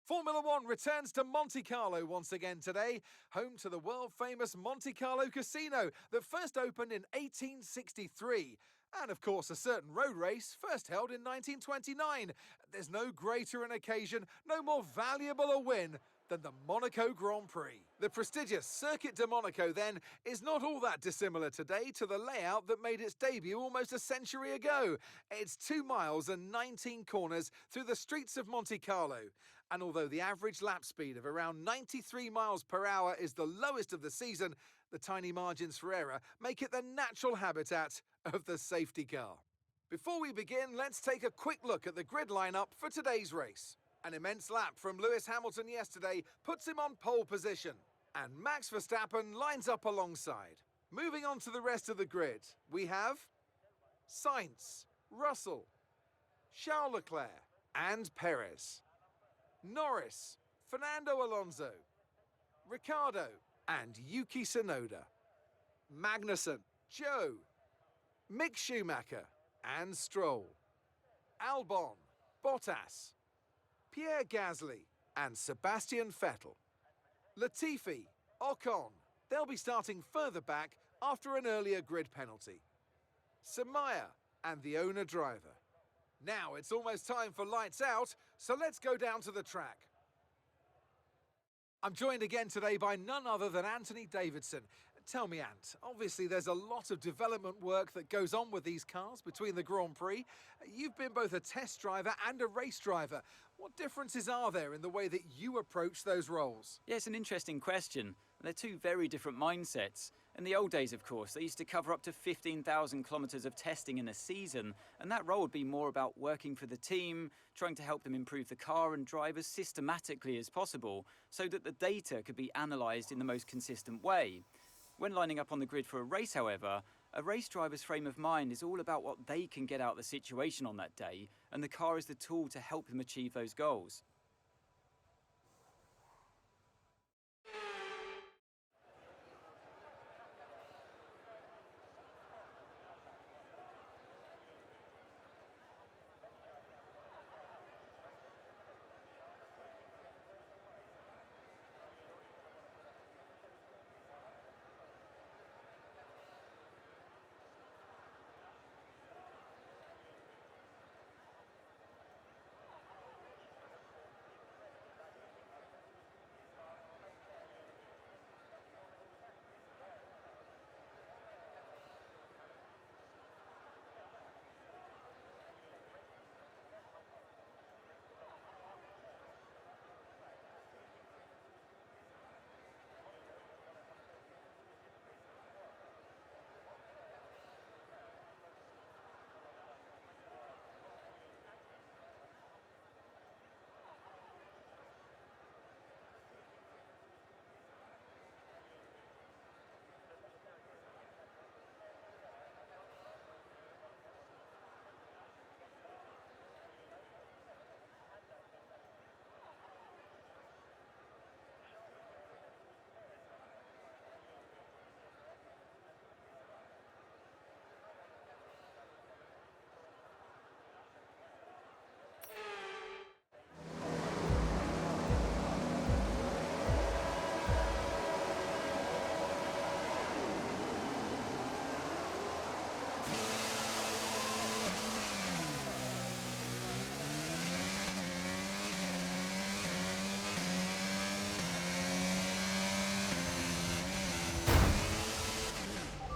Formula One returns to Monte Carlo once again today, home to the world-famous Monte Carlo Casino that first opened in 1863. And of course, a certain road race first held in 1929. There's no greater an occasion, no more valuable a win than the Monaco Grand Prix. The prestigious Circuit de Monaco, then, is not all that dissimilar today to the layout that made its debut almost a century ago. It's 2 miles and 19 corners through the streets of Monte Carlo. And although the average lap speed of around 93 miles per hour is the lowest of the season, the tiny margins for error make it the natural habitat of the safety car. Before we begin, let's take a quick look at the grid lineup for today's race. An immense lap from Lewis Hamilton yesterday puts him on pole position, and Max Verstappen lines up alongside. Moving on to the rest of the grid, we have Sainz, Russell, Charles Leclerc and Perez, Norris, Fernando Alonso, Ricciardo and Yuki Tsunoda, Magnussen, Joe, Mick Schumacher and Stroll, Albon, Bottas, Pierre Gasly and Sebastian Vettel, Latifi, Ocon. They'll be starting further back after an earlier grid penalty. Samaya and the owner driver. Now it's almost time for lights out, so let's go down to the track. I'm joined again today by none other than Anthony Davidson. Tell me, Ant, obviously there's a lot of development work that goes on with these cars between the Grand Prix. You've been both a test driver and a race driver. What differences are there in the way that you approach those roles? Yeah, it's an interesting question. They're two very different mindsets. In the old days, of course, they used to cover up to 15,000 kilometres of testing in a season, and that role would be more about working for the team, trying to help them improve the car and drive as systematically as possible, so that the data could be analysed in the most consistent way. When lining up on the grid for a race, however, a race driver's frame of mind is all about what they can get out of the situation on that day, and the car is the tool to help them achieve those goals.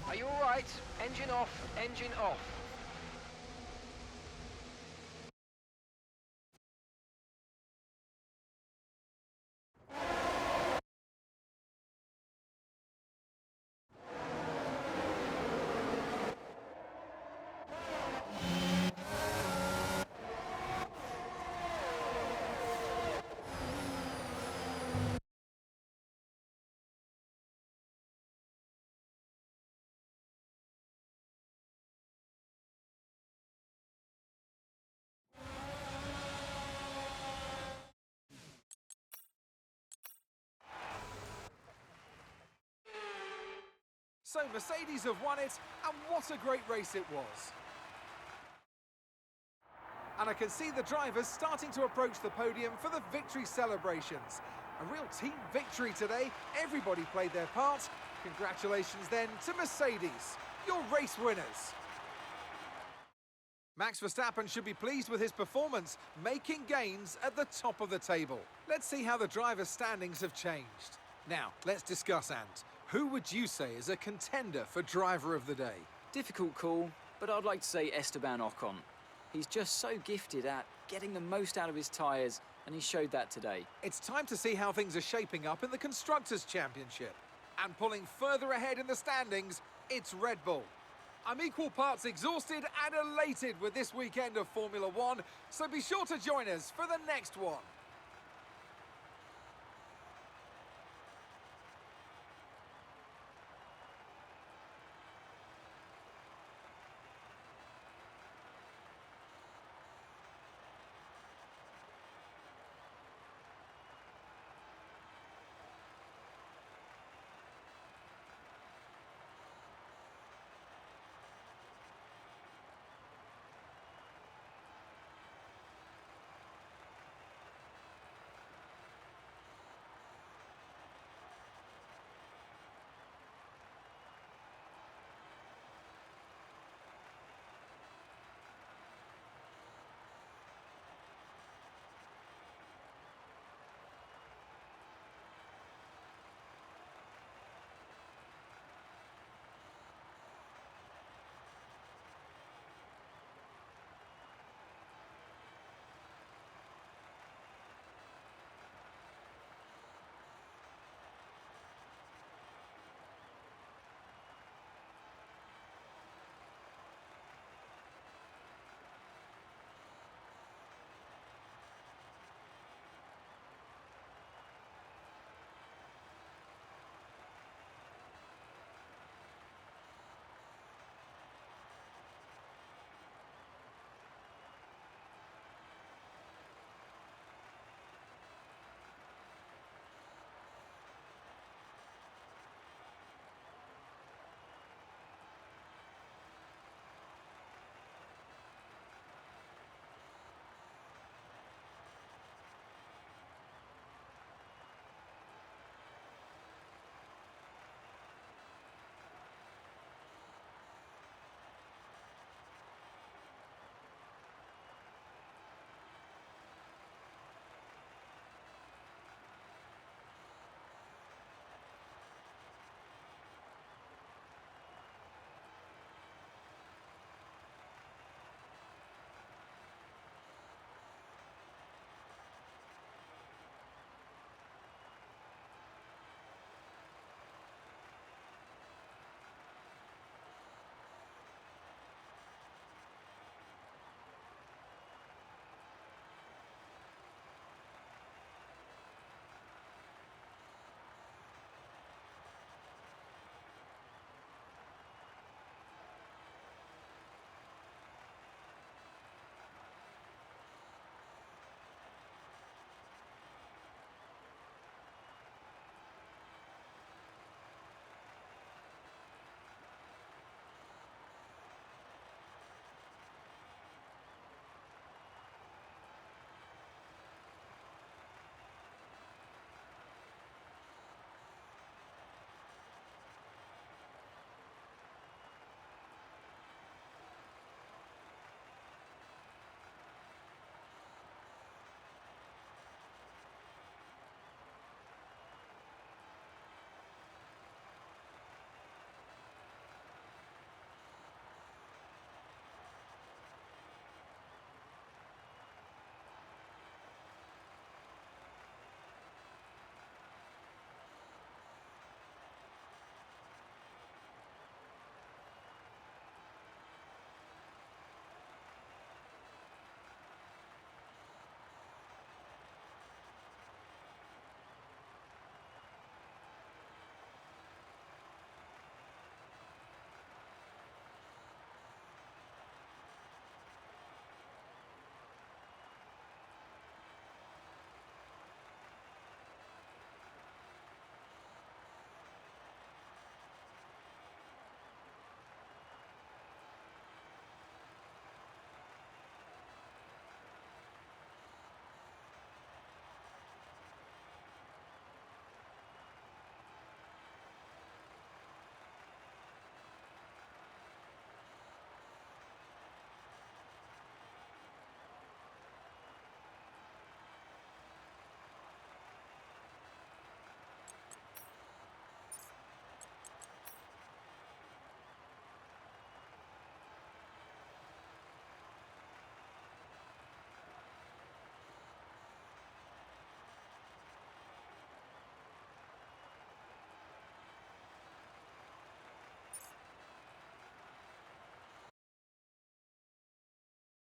Are you all right? Engine off, engine off. So Mercedes have won it, and what a great race it was. And I can see the drivers starting to approach the podium for the victory celebrations. A real team victory today. Everybody played their part. Congratulations then to Mercedes, your race winners. Max Verstappen should be pleased with his performance, making gains at the top of the table. Let's see how the drivers' standings have changed. Now, let's discuss, Ant. Who would you say is a contender for driver of the day? Difficult call, but I'd like to say Esteban Ocon. He's just so gifted at getting the most out of his tyres, and he showed that today. It's time to see how things are shaping up in the Constructors' Championship. And pulling further ahead in the standings, it's Red Bull. I'm equal parts exhausted and elated with this weekend of Formula One, so be sure to join us for the next one.